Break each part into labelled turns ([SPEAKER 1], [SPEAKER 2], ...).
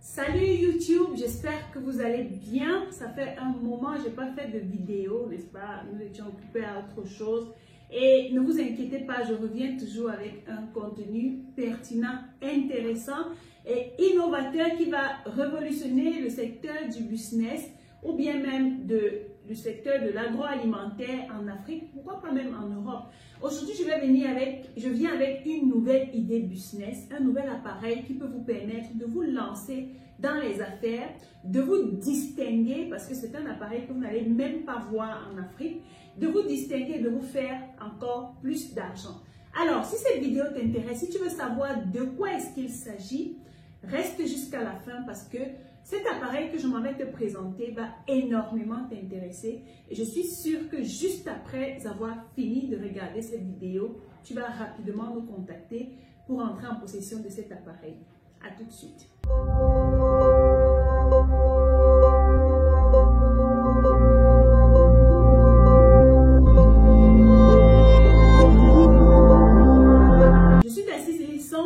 [SPEAKER 1] Salut YouTube, j'espère que vous allez bien. Ça fait un moment, je n'ai pas fait de vidéo, n'est-ce pas? Nous étions occupés à autre chose. Et ne vous inquiétez pas, je reviens toujours avec un contenu pertinent, intéressant et innovateur qui va révolutionner le secteur du business ou bien même du secteur de l'agroalimentaire en Afrique, pourquoi pas même en Europe. Aujourd'hui, je viens avec une nouvelle idée business, un nouvel appareil qui peut vous permettre de vous lancer dans les affaires, de vous distinguer, parce que c'est un appareil que vous n'allez même pas voir en Afrique, de vous distinguer, de vous faire encore plus d'argent. Alors, si cette vidéo t'intéresse, si tu veux savoir de quoi est-ce qu'il s'agit, reste jusqu'à la fin parce que cet appareil que je m'en vais te présenter va énormément t'intéresser et je suis sûre que juste après avoir fini de regarder cette vidéo, tu vas rapidement nous contacter pour entrer en possession de cet appareil. À tout de suite.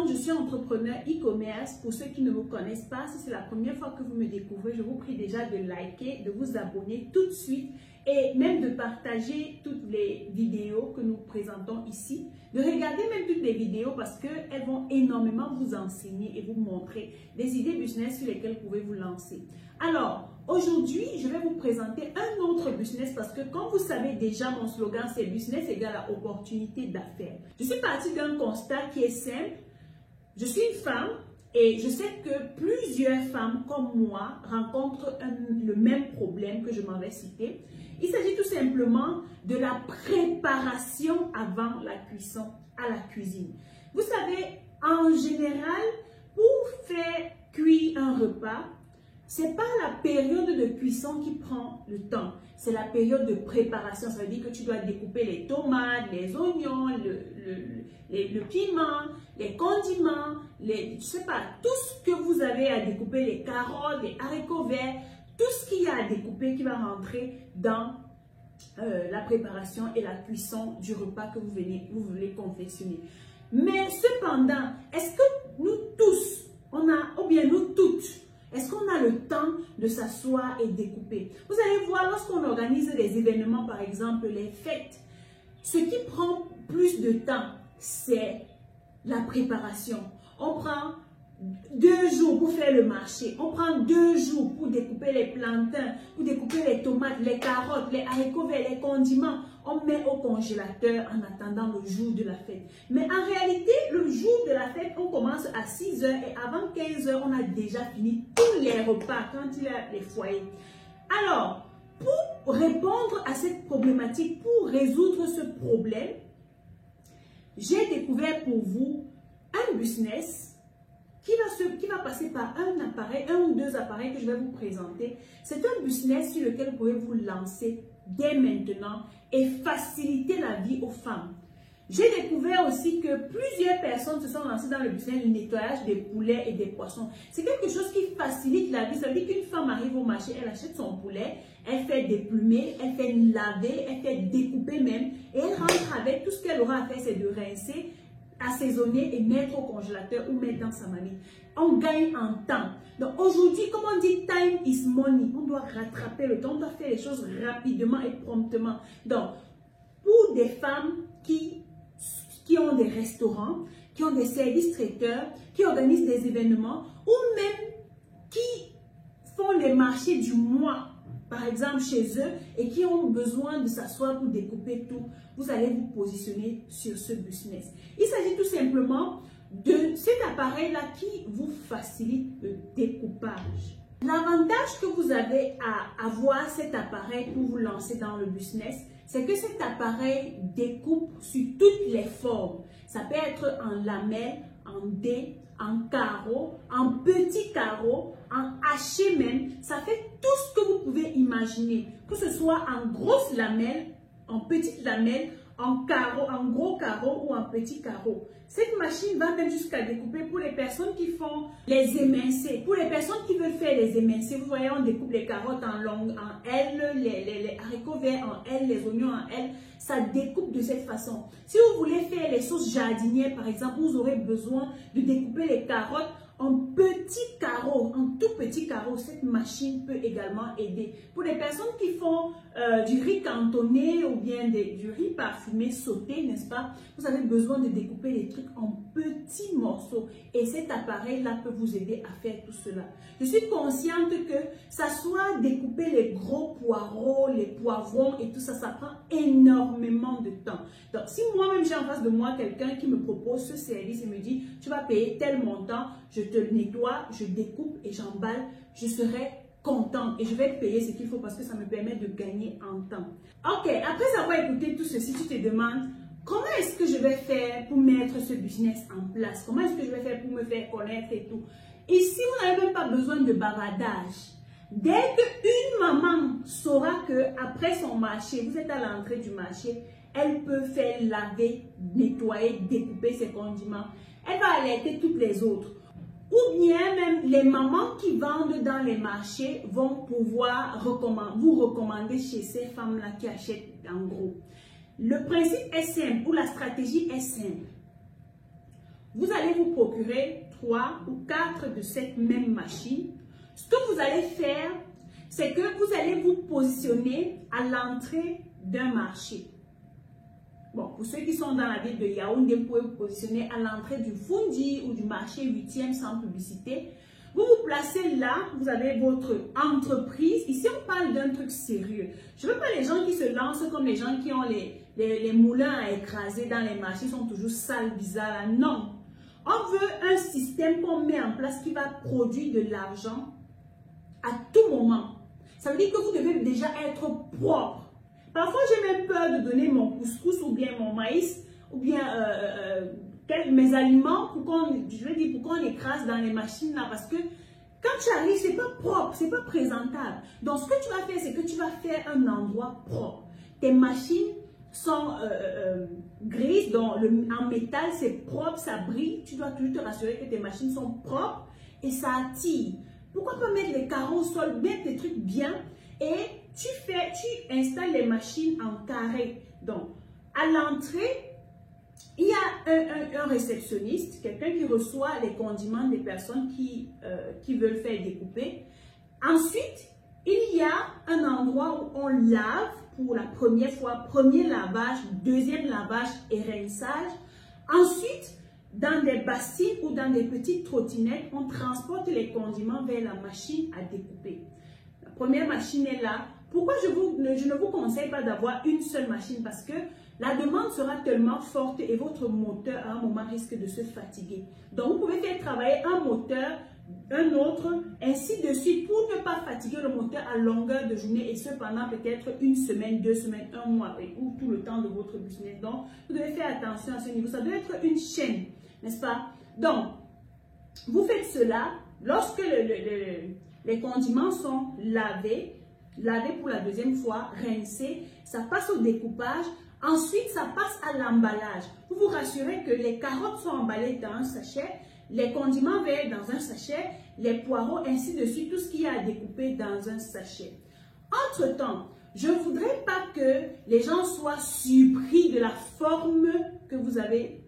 [SPEAKER 1] Je suis entrepreneur e-commerce. Pour ceux qui ne me connaissent pas, si c'est la première fois que vous me découvrez, je vous prie déjà de liker, de vous abonner tout de suite et même de partager toutes les vidéos que nous présentons ici, de regarder même toutes les vidéos parce qu'elles vont énormément vous enseigner et vous montrer des idées business sur lesquelles vous pouvez vous lancer. Alors, aujourd'hui, je vais vous présenter un autre business parce que comme vous savez déjà, mon slogan c'est business égale à opportunité d'affaires. Je suis partie d'un constat qui est simple. Je suis une femme et je sais que plusieurs femmes comme moi rencontrent le même problème que je m'en vais citer. Il s'agit tout simplement de la préparation avant la cuisson à la cuisine. Vous savez, en général, pour faire cuire un repas, ce n'est pas la période de cuisson qui prend le temps, c'est la période de préparation. Ça veut dire que tu dois découper les tomates, les oignons, le piment, les condiments, je sais pas, tout ce que vous avez à découper, les carottes, les haricots verts, tout ce qu'il y a à découper qui va rentrer dans la préparation et la cuisson du repas que vous voulez confectionner. Mais cependant, est-ce que nous tous, ou bien nous toutes, est-ce qu'on a le temps de s'asseoir et découper? Vous allez voir, lorsqu'on organise des événements, par exemple les fêtes, ce qui prend plus de temps, c'est la préparation. On prend 2 jours pour faire le marché. On prend 2 jours pour découper les plantains, pour découper les tomates, les carottes, les haricots verts, les condiments. On met au congélateur en attendant le jour de la fête. Mais en réalité, le jour de la fête, on commence à 6 h et avant 15 h, on a déjà fini tous les repas quand il y a les foyers. Alors, pour répondre à cette problématique, pour résoudre ce problème, j'ai découvert pour vous un business qui va passer par un appareil, 1 ou 2 appareils que je vais vous présenter. C'est un business sur lequel vous pouvez vous lancer dès maintenant et faciliter la vie aux femmes. J'ai découvert aussi que plusieurs personnes se sont lancées dans le business du nettoyage des poulets et des poissons. C'est quelque chose qui facilite la vie. Ça veut dire qu'une femme arrive au marché, elle achète son poulet, elle fait déplumer, elle fait laver, elle fait découper même et elle rentre avec. Tout ce qu'elle aura à faire, c'est de rincer, assaisonner et mettre au congélateur ou mettre dans sa marmite. On gagne en temps. Donc aujourd'hui, comme on dit, time is money. On doit rattraper le temps, on doit faire les choses rapidement et promptement. Donc, pour des femmes qui ont des restaurants, qui ont des services traiteurs, qui organisent des événements ou même qui font les marchés du mois, par exemple chez eux, et qui ont besoin de s'asseoir pour découper tout, vous allez vous positionner sur ce business. Il s'agit tout simplement de cet appareil-là qui vous facilite le découpage. L'avantage que vous avez à avoir cet appareil pour vous lancer dans le business, c'est que cet appareil découpe sur toutes les formes. Ça peut être en lamelles, en dés, en carreaux, en petits carreaux, en hachés même. Ça fait tout ce que vous pouvez imaginer. Que ce soit en grosses lamelles, en petites lamelles, en carreaux, en gros carreaux ou en petits carreaux. Cette machine va même jusqu'à découper pour les personnes qui font les émincés. Pour les personnes qui veulent faire les émincés, vous voyez, on découpe les carottes en longue, en L, les haricots verts en L, les oignons en L. Ça découpe de cette façon. Si vous voulez faire les sauces jardinières, par exemple, vous aurez besoin de découper les carottes en petits carreaux, en tout petits carreaux, cette machine peut également aider. Pour les personnes qui font du riz cantonné ou bien du riz parfumé sauté, n'est-ce pas? Vous avez besoin de découper les trucs en petits morceaux. Et cet appareil-là peut vous aider à faire tout cela. Je suis consciente que ça soit découper les gros poireaux, les poivrons et tout ça, ça prend énormément de temps. Donc, si moi-même j'ai en face de moi quelqu'un qui me propose ce service et me dit, tu vas payer tel montant, je te le nettoie, je découpe et j'emballe, je serai contente et je vais payer ce qu'il faut parce que ça me permet de gagner en temps. Ok, après avoir écouté tout ceci, tu te demandes, comment est-ce que je vais faire pour mettre ce business en place? Comment est-ce que je vais faire pour me faire connaître et tout? Ici, vous n'avez même pas besoin de bavardage. Dès qu'une maman saura que après son marché, vous êtes à l'entrée du marché, elle peut faire laver, nettoyer, découper ses condiments. Elle va alerter toutes les autres. Ou bien même les mamans qui vendent dans les marchés vont pouvoir vous recommander chez ces femmes-là qui achètent en gros. Le principe est simple ou la stratégie est simple. Vous allez vous procurer 3 ou 4 de cette même machine. Ce que vous allez faire, c'est que vous allez vous positionner à l'entrée d'un marché. Bon, pour ceux qui sont dans la ville de Yaoundé, vous pouvez vous positionner à l'entrée du Fundi ou du marché 8e sans publicité. Vous vous placez là, vous avez votre entreprise. Ici, on parle d'un truc sérieux. Je ne veux pas les gens qui se lancent comme les gens qui ont les moulins à écraser dans les marchés, sont toujours sales, bizarres. Non. On veut un système qu'on met en place qui va produire de l'argent à tout moment. Ça veut dire que vous devez déjà être propre. Parfois, j'ai même peur de donner mon couscous ou bien mon maïs ou bien mes aliments pour qu'on écrase dans les machines là parce que quand tu arrives, c'est pas propre, c'est pas présentable. Donc, ce que tu vas faire, c'est que tu vas faire un endroit propre. Tes machines sont grises, donc en métal, c'est propre, ça brille. Tu dois toujours te rassurer que tes machines sont propres et ça attire. Pourquoi pas mettre les carreaux au sol, mettre les trucs bien et tu installes les machines en carré. Donc, à l'entrée, il y a un réceptionniste, quelqu'un qui reçoit les condiments des personnes qui veulent faire découper. Ensuite, il y a un endroit où on lave pour la première fois, premier lavage, deuxième lavage et rinçage. Ensuite, dans des bassines ou dans des petites trottinettes, on transporte les condiments vers la machine à découper. La première machine est là. Pourquoi je ne vous conseille pas d'avoir une seule machine? Parce que la demande sera tellement forte et votre moteur à un moment risque de se fatiguer. Donc, vous pouvez faire travailler un moteur, un autre, ainsi de suite pour ne pas fatiguer le moteur à longueur de journée et ce pendant peut-être une semaine, 2 semaines, un mois ou tout le temps de votre business. Donc, vous devez faire attention à ce niveau. Ça doit être une chaîne, n'est-ce pas? Donc, vous faites cela lorsque les condiments sont lavés pour la deuxième fois, rincés, ça passe au découpage. Ensuite, ça passe à l'emballage. Vous vous rassurez que les carottes sont emballées dans un sachet, les condiments verts dans un sachet, les poireaux, ainsi de suite, tout ce qu'il y a à découper dans un sachet. Entre-temps, je ne voudrais pas que les gens soient surpris de la forme que vous avez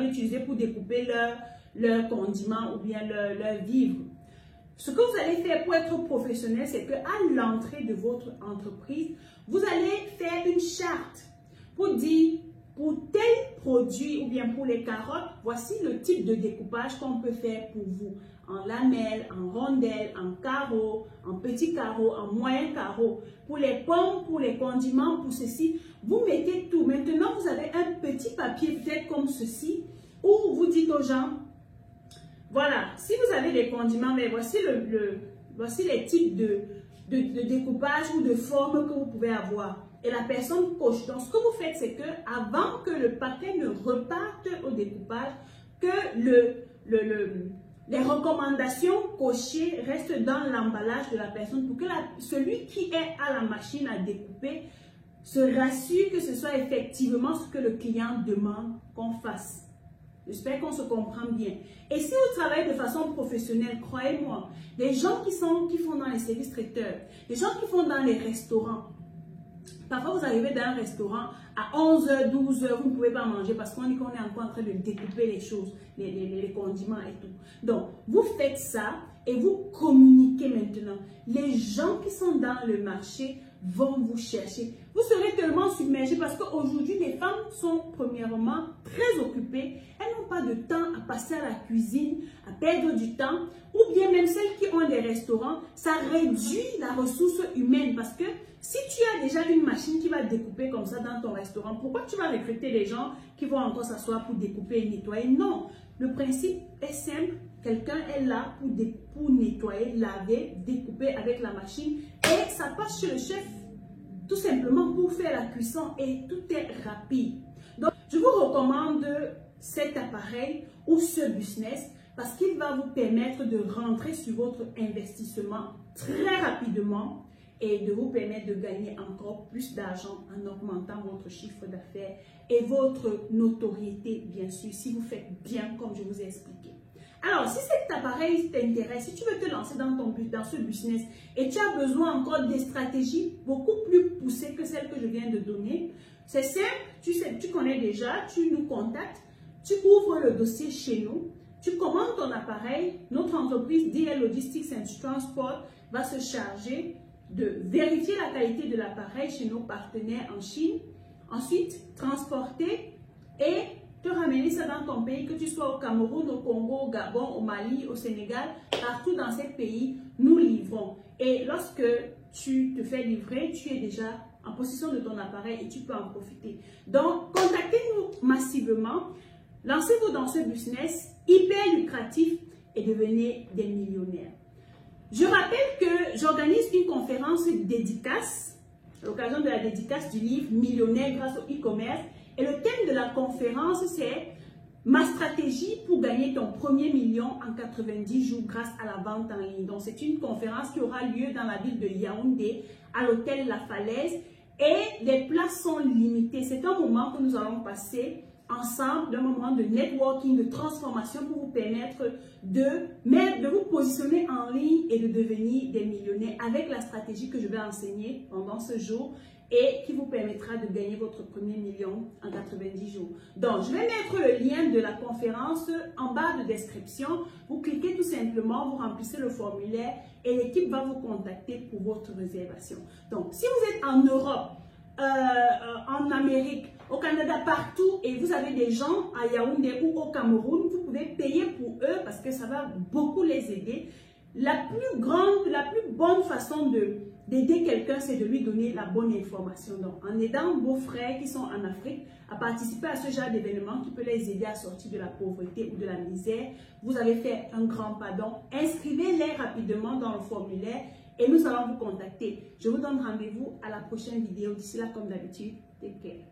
[SPEAKER 1] utilisée pour découper leurs condiments ou bien leurs vivres. Ce que vous allez faire pour être professionnel, c'est qu'à l'entrée de votre entreprise, vous allez faire une charte pour dire, pour tel produit ou bien pour les carottes, voici le type de découpage qu'on peut faire pour vous. En lamelles, en rondelles, en carreaux, en petits carreaux, en moyens carreaux. Pour les pommes, pour les condiments, pour ceci, vous mettez tout. Maintenant, vous avez un petit papier peut-être comme ceci, où vous dites aux gens, voilà, si vous avez des condiments, mais voici les types de découpage ou de forme que vous pouvez avoir. Et la personne coche. Donc, ce que vous faites, c'est que avant que le paquet ne reparte au découpage, que les recommandations cochées restent dans l'emballage de la personne pour que celui qui est à la machine à découper se rassure que ce soit effectivement ce que le client demande qu'on fasse. J'espère qu'on se comprend bien. Et si vous travaillez de façon professionnelle, croyez-moi, les gens qui font dans les services traiteurs, les gens qui font dans les restaurants, Parfois, vous arrivez dans un restaurant à 11h, 12h, vous ne pouvez pas manger parce qu'on dit qu'on est encore en train de découper les choses, les condiments et tout. Donc, vous faites ça et vous communiquez maintenant. Les gens qui sont dans le marché vont vous chercher. Vous serez tellement submergés parce qu'aujourd'hui, les femmes sont premièrement très occupées. Elles n'ont pas de temps à passer à la cuisine, à perdre du temps. Ou bien même celles qui ont des restaurants, ça réduit la ressource humaine parce que si tu as déjà une machine qui va découper comme ça dans ton restaurant, pourquoi tu vas recruter les gens qui vont encore s'asseoir pour découper et nettoyer? Non, le principe est simple. Quelqu'un est là pour nettoyer, laver, découper avec la machine et ça passe chez le chef tout simplement pour faire la cuisson et tout est rapide. Donc, je vous recommande cet appareil ou ce business parce qu'il va vous permettre de rentrer sur votre investissement très rapidement et de vous permettre de gagner encore plus d'argent en augmentant votre chiffre d'affaires et votre notoriété, bien sûr, si vous faites bien comme je vous ai expliqué. Alors, si cet appareil t'intéresse, si tu veux te lancer dans ce business et tu as besoin encore des stratégies beaucoup plus poussées que celles que je viens de donner, c'est simple, tu connais déjà, tu nous contactes, tu ouvres le dossier chez nous, tu commandes ton appareil, notre entreprise DL Logistics and Transport va se charger de vérifier la qualité de l'appareil chez nos partenaires en Chine, ensuite transporter et te ramener ça dans ton pays, que tu sois au Cameroun, au Congo, au Gabon, au Mali, au Sénégal, partout dans ces pays, nous livrons. Et lorsque tu te fais livrer, tu es déjà en possession de ton appareil et tu peux en profiter. Donc, contactez-nous massivement, lancez-vous dans ce business hyper lucratif et devenez des millionnaires. Je rappelle que j'organise une conférence dédicace, à l'occasion de la dédicace du livre Millionnaire grâce au e-commerce. Et le thème de la conférence, c'est ma stratégie pour gagner ton premier million en 90 jours grâce à la vente en ligne. Donc, c'est une conférence qui aura lieu dans la ville de Yaoundé, à l'hôtel La Falaise. Et les places sont limitées. C'est un moment que nous allons passer ensemble, un moment de networking, de transformation pour vous permettre de vous positionner en ligne et de devenir des millionnaires avec la stratégie que je vais enseigner pendant ce jour et qui vous permettra de gagner votre premier million en 90 jours. Donc, je vais mettre le lien de la conférence en bas de description. Vous cliquez tout simplement, vous remplissez le formulaire et l'équipe va vous contacter pour votre réservation. Donc, si vous êtes en Europe, en Amérique, au Canada, partout, et vous avez des gens à Yaoundé ou au Cameroun, vous pouvez payer pour eux parce que ça va beaucoup les aider. La plus bonne façon d'aider quelqu'un, c'est de lui donner la bonne information. Donc, en aidant vos frères qui sont en Afrique à participer à ce genre d'événement qui peut les aider à sortir de la pauvreté ou de la misère, vous avez fait un grand pas. Donc, inscrivez-les rapidement dans le formulaire et nous allons vous contacter. Je vous donne rendez-vous à la prochaine vidéo. D'ici là, comme d'habitude, take care.